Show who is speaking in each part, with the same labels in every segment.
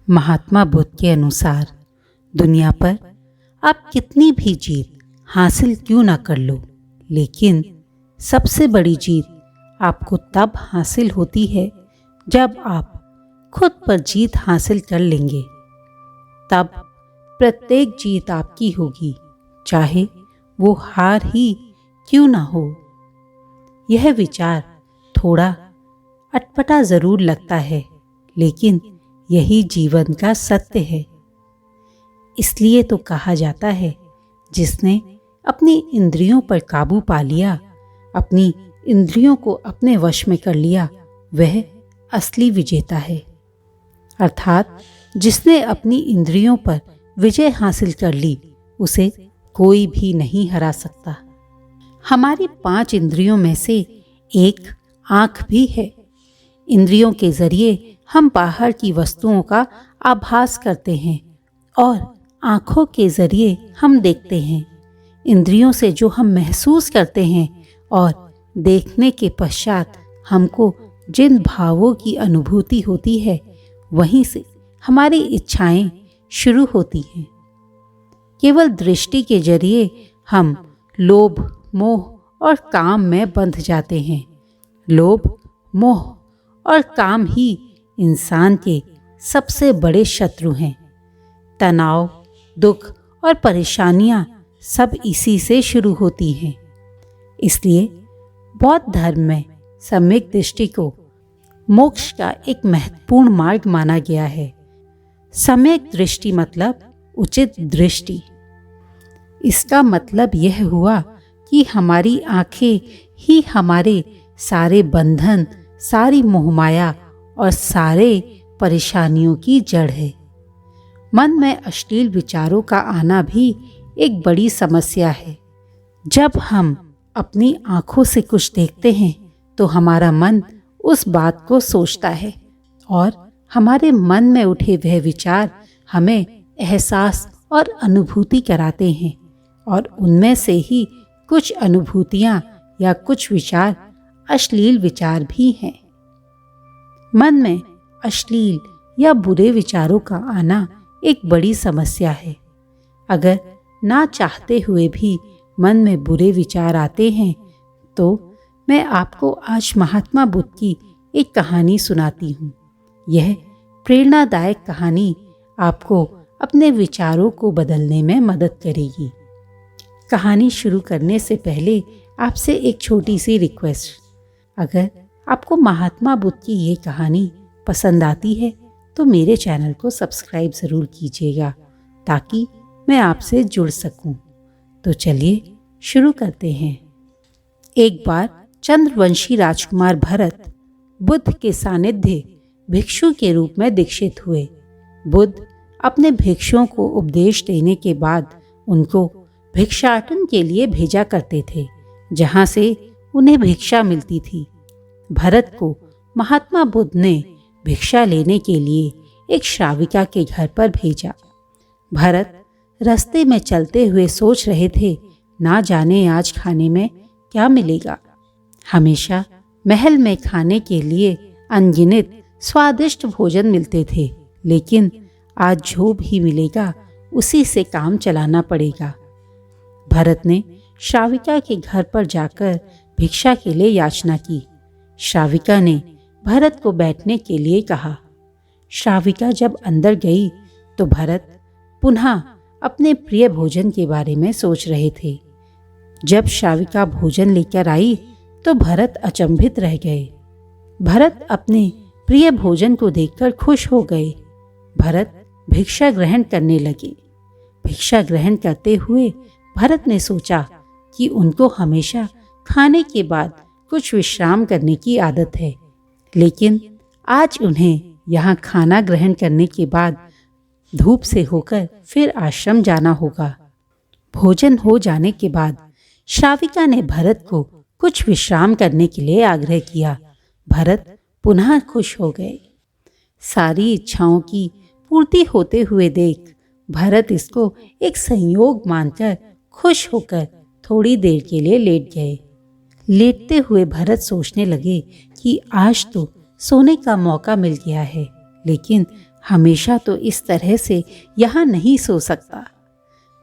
Speaker 1: महात्मा बुद्ध के अनुसार दुनिया पर आप कितनी भी जीत हासिल क्यों ना कर लो, लेकिन सबसे बड़ी जीत आपको तब हासिल होती है जब आप खुद पर जीत हासिल कर लेंगे। तब प्रत्येक जीत आपकी होगी, चाहे वो हार ही क्यों ना हो। यह विचार थोड़ा अटपटा जरूर लगता है, लेकिन यही जीवन का सत्य है। इसलिए तो कहा जाता है, जिसने अपनी इंद्रियों पर काबू पा लिया, अपनी इंद्रियों को अपने वश में कर लिया, वह असली विजेता है। अर्थात जिसने अपनी इंद्रियों पर विजय हासिल कर ली, उसे कोई भी नहीं हरा सकता। हमारी 5 इंद्रियों में से एक आँख भी है। इंद्रियों के जरिए हम बाहर की वस्तुओं का आभास करते हैं और आँखों के जरिए हम देखते हैं। इंद्रियों से जो हम महसूस करते हैं और देखने के पश्चात हमको जिन भावों की अनुभूति होती है, वहीं से हमारी इच्छाएं शुरू होती हैं। केवल दृष्टि के जरिए हम लोभ, मोह और काम में बंध जाते हैं। लोभ, मोह और काम ही इंसान के सबसे बड़े शत्रु हैं। तनाव, दुख और परेशानियां सब इसी से शुरू होती हैं। इसलिए बौद्ध धर्म में सम्यक दृष्टि को मोक्ष का एक महत्वपूर्ण मार्ग माना गया है। सम्यक दृष्टि मतलब उचित दृष्टि। इसका मतलब यह हुआ कि हमारी आंखें ही हमारे सारे बंधन, सारी मोहमाया और सारे परेशानियों की जड़ है। मन में अश्लील विचारों का आना भी एक बड़ी समस्या है। जब हम अपनी आंखों से कुछ देखते हैं तो हमारा मन उस बात को सोचता है और हमारे मन में उठे वह विचार हमें एहसास और अनुभूति कराते हैं, और उनमें से ही कुछ अनुभूतियां या कुछ विचार अश्लील विचार भी हैं। मन में अश्लील या बुरे विचारों का आना एक बड़ी समस्या है। अगर ना चाहते हुए भी मन में बुरे विचार आते हैं, तो मैं आपको आज महात्मा बुद्ध की एक कहानी सुनाती हूँ। यह प्रेरणादायक कहानी आपको अपने विचारों को बदलने में मदद करेगी। कहानी शुरू करने से पहले आपसे एक छोटी सी रिक्वेस्ट। अगर आपको महात्मा बुद्ध की ये कहानी पसंद आती है तो मेरे चैनल को सब्सक्राइब ज़रूर कीजिएगा, ताकि मैं आपसे जुड़ सकूं। तो चलिए शुरू करते हैं। एक बार चंद्रवंशी राजकुमार भरत बुद्ध के सानिध्य भिक्षु के रूप में दीक्षित हुए। बुद्ध अपने भिक्षुओं को उपदेश देने के बाद उनको भिक्षाटन के लिए भेजा करते थे, जहाँ से उन्हें भिक्षा मिलती थी। भरत को महात्मा बुद्ध ने भिक्षा लेने के लिए एक श्राविका के घर पर भेजा। भरत रास्ते में चलते हुए सोच रहे थे, ना जाने आज खाने में क्या मिलेगा। हमेशा महल में खाने के लिए अनगिनत स्वादिष्ट भोजन मिलते थे, लेकिन आज जो भी मिलेगा उसी से काम चलाना पड़ेगा। भरत ने श्राविका के घर पर जाकर भिक्षा के लिए याचना की। श्राविका ने भरत को बैठने के लिए कहा। श्राविका जब अंदर गई तो भरत पुनः अपने प्रिय भोजन के बारे में सोच रहे थे। जब श्राविका भोजन लेकर आई तो भरत अचंभित रह गए। भरत अपने प्रिय भोजन को देखकर खुश हो गए। भरत भिक्षा ग्रहण करने लगे। भिक्षा ग्रहण करते हुए भरत ने सोचा कि उनको हमेशा खाने के बाद कुछ विश्राम करने की आदत है, लेकिन आज उन्हें यहाँ खाना ग्रहण करने के बाद धूप से होकर फिर आश्रम जाना होगा। भोजन हो जाने के बाद श्राविका ने भरत को कुछ विश्राम करने के लिए आग्रह किया। भरत पुनः खुश हो गए। सारी इच्छाओं की पूर्ति होते हुए देख भरत इसको एक संयोग मानकर खुश होकर थोड़ी देर के लिए लेट गए। लेटते हुए भरत सोचने लगे कि आज तो सोने का मौका मिल गया है, लेकिन हमेशा तो इस तरह से यहाँ नहीं सो सकता।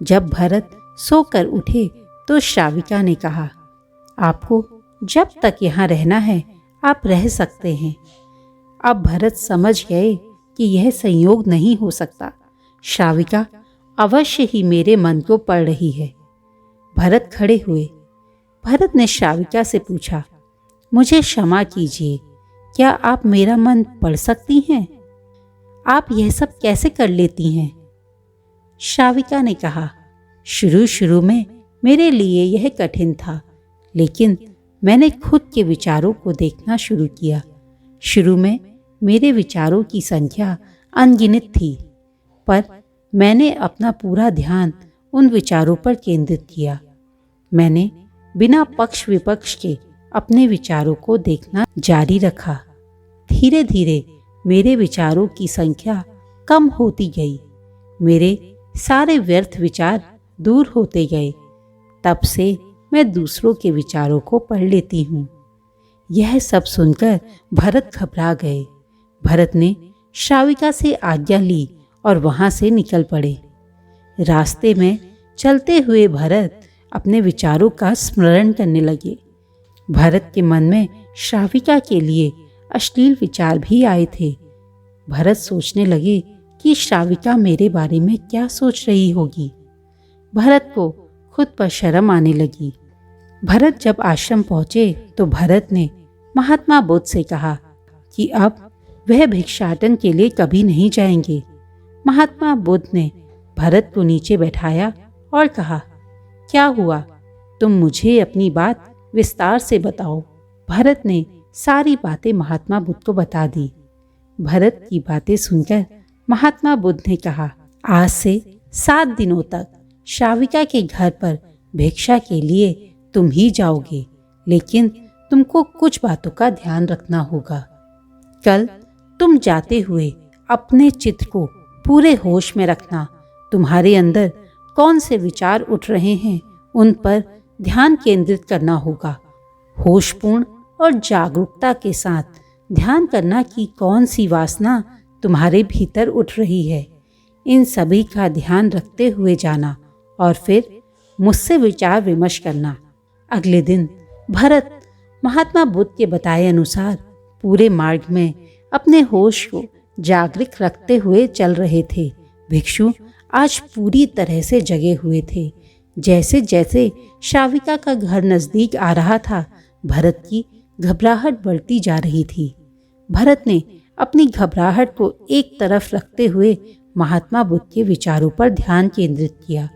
Speaker 1: जब भरत सोकर उठे तो श्राविका ने कहा, आपको जब तक यहाँ रहना है आप रह सकते हैं। अब भरत समझ गए कि यह संयोग नहीं हो सकता। श्राविका अवश्य ही मेरे मन को पढ़ रही है। भरत खड़े हुए। भरत ने श्राविका से पूछा, मुझे क्षमा कीजिए, क्या आप मेरा मन पढ़ सकती हैं? आप यह सब कैसे कर लेती हैं? श्राविका ने कहा, शुरू शुरू में मेरे लिए यह कठिन था, लेकिन मैंने खुद के विचारों को देखना शुरू किया। शुरू में मेरे विचारों की संख्या अनगिनत थी, पर मैंने अपना पूरा ध्यान उन विचारों पर केंद्रित किया। मैंने बिना पक्ष विपक्ष के अपने विचारों को देखना जारी रखा। धीरे धीरे मेरे विचारों की संख्या कम होती गई। मेरे सारे व्यर्थ विचार दूर होते गए। तब से मैं दूसरों के विचारों को पढ़ लेती हूँ। यह सब सुनकर भरत घबरा गए। भरत ने श्राविका से आज्ञा ली और वहां से निकल पड़े। रास्ते में चलते हुए भरत अपने विचारों का स्मरण करने लगे। भरत के मन में श्राविका के लिए अश्लील विचार भी आए थे। भरत सोचने लगे कि श्राविका मेरे बारे में क्या सोच रही होगी। भरत को खुद पर शर्म आने लगी। भरत जब आश्रम पहुंचे तो भरत ने महात्मा बुद्ध से कहा कि अब वह भिक्षाटन के लिए कभी नहीं जाएंगे। महात्मा बुद्ध ने भरत को नीचे बैठाया और कहा, क्या हुआ? तुम मुझे अपनी बात विस्तार से बताओ। भरत ने सारी बातें महात्मा बुद्ध को बता दी। भरत की बातें सुनकर महात्मा बुद्ध ने कहा, आज से 7 दिनों तक श्राविका के घर पर भिक्षा के लिए तुम ही जाओगे, लेकिन तुमको कुछ बातों का ध्यान रखना होगा। कल तुम जाते हुए अपने चित्त को पूरे होश में रखना। तुम्हारे अंदर कौन से विचार उठ रहे हैं उन पर ध्यान केंद्रित करना होगा। होशपूर्ण और जागरूकता के साथ ध्यान करना कि कौन सी वासना तुम्हारे भीतर उठ रही है। इन सभी का ध्यान रखते हुए जाना और फिर मुझसे विचार विमर्श करना। अगले दिन भरत महात्मा बुद्ध के बताए अनुसार पूरे मार्ग में अपने होश को जागृत रखते हुए चल रहे थे। भिक्षु आज पूरी तरह से जगे हुए थे। जैसे जैसे श्राविका का घर नजदीक आ रहा था, भरत की घबराहट बढ़ती जा रही थी। भरत ने अपनी घबराहट को एक तरफ रखते हुए महात्मा बुद्ध के विचारों पर ध्यान केंद्रित किया।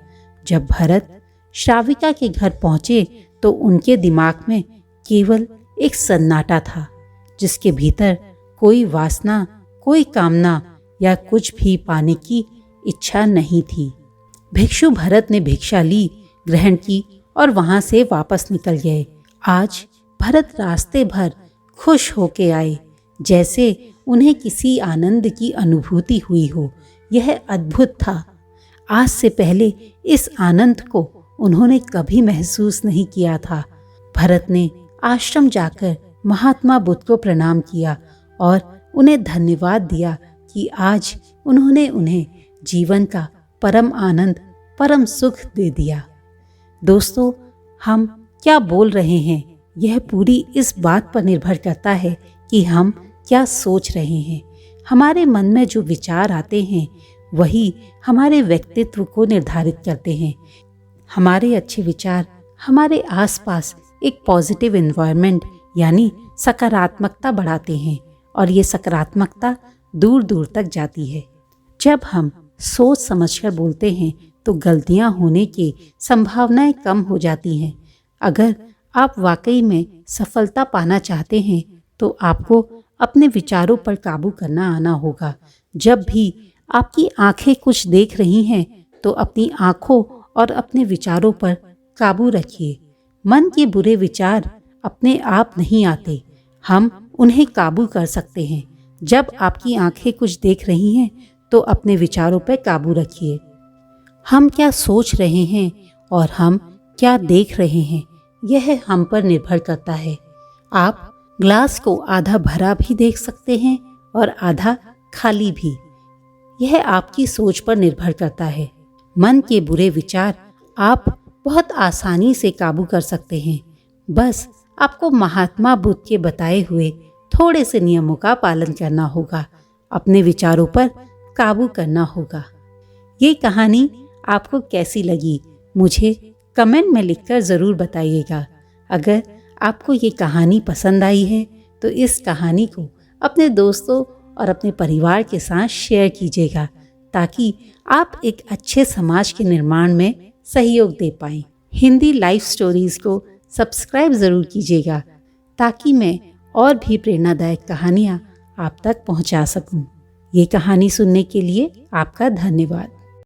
Speaker 1: जब भरत श्राविका के घर पहुंचे तो उनके दिमाग में केवल एक सन्नाटा था, जिसके भीतर कोई वासना, कोई कामना या कुछ भी पाने की इच्छा नहीं थी। भिक्षु भरत ने भिक्षा ली, ग्रहण की और वहां से वापस निकल गए। आज भरत रास्ते भर खुश होके आए, जैसे उन्हें किसी आनंद की अनुभूति हुई हो। यह अद्भुत था। आज से पहले इस आनंद को उन्होंने कभी महसूस नहीं किया था। भरत ने आश्रम जाकर महात्मा बुद्ध को प्रणाम किया और उन्हें धन्यवाद दिया कि आज उन्होंने उन्हें जीवन का परम आनंद, परम सुख दे दिया। दोस्तों, हम क्या बोल रहे हैं यह पूरी इस बात पर निर्भर करता है कि हम क्या सोच रहे हैं। हमारे मन में जो विचार आते हैं वही हमारे व्यक्तित्व को निर्धारित करते हैं। हमारे अच्छे विचार हमारे आसपास एक पॉजिटिव एनवायरनमेंट यानी सकारात्मकता बढ़ाते हैं और ये सकारात्मकता दूर दूर तक जाती है। जब हम सोच समझकर बोलते हैं तो गलतियां होने की संभावनाएं कम हो जाती हैं। अगर आप वाकई में सफलता पाना चाहते हैं तो आपको अपने विचारों पर काबू करना आना होगा। जब भी आपकी आंखें कुछ देख रही हैं तो अपनी आंखों और अपने विचारों पर काबू रखिए। मन के बुरे विचार अपने आप नहीं आते, हम उन्हें काबू कर सकते हैं। जब आपकी आंखें कुछ देख रही हैं तो अपने विचारों पर काबू रखिए। हम क्या सोच रहे हैं और हम क्या देख रहे हैं यह हम पर निर्भर करता है। आप ग्लास को आधा भरा भी देख सकते हैं और आधा खाली भी। यह आपकी सोच पर निर्भर करता है। मन के बुरे विचार आप बहुत आसानी से काबू कर सकते हैं। बस आपको महात्मा बुद्ध के बताए हुए थोड़े से नियमों का पालन करना होगा, अपने विचारों पर काबू करना होगा। ये कहानी आपको कैसी लगी मुझे कमेंट में लिखकर ज़रूर बताइएगा। अगर आपको ये कहानी पसंद आई है तो इस कहानी को अपने दोस्तों और अपने परिवार के साथ शेयर कीजिएगा, ताकि आप एक अच्छे समाज के निर्माण में सहयोग दे पाएं। हिंदी लाइफ स्टोरीज़ को सब्सक्राइब ज़रूर कीजिएगा, ताकि मैं और भी प्रेरणादायक कहानियाँ आप तक पहुँचा सकूँ। ये कहानी सुनने के लिए आपका धन्यवाद।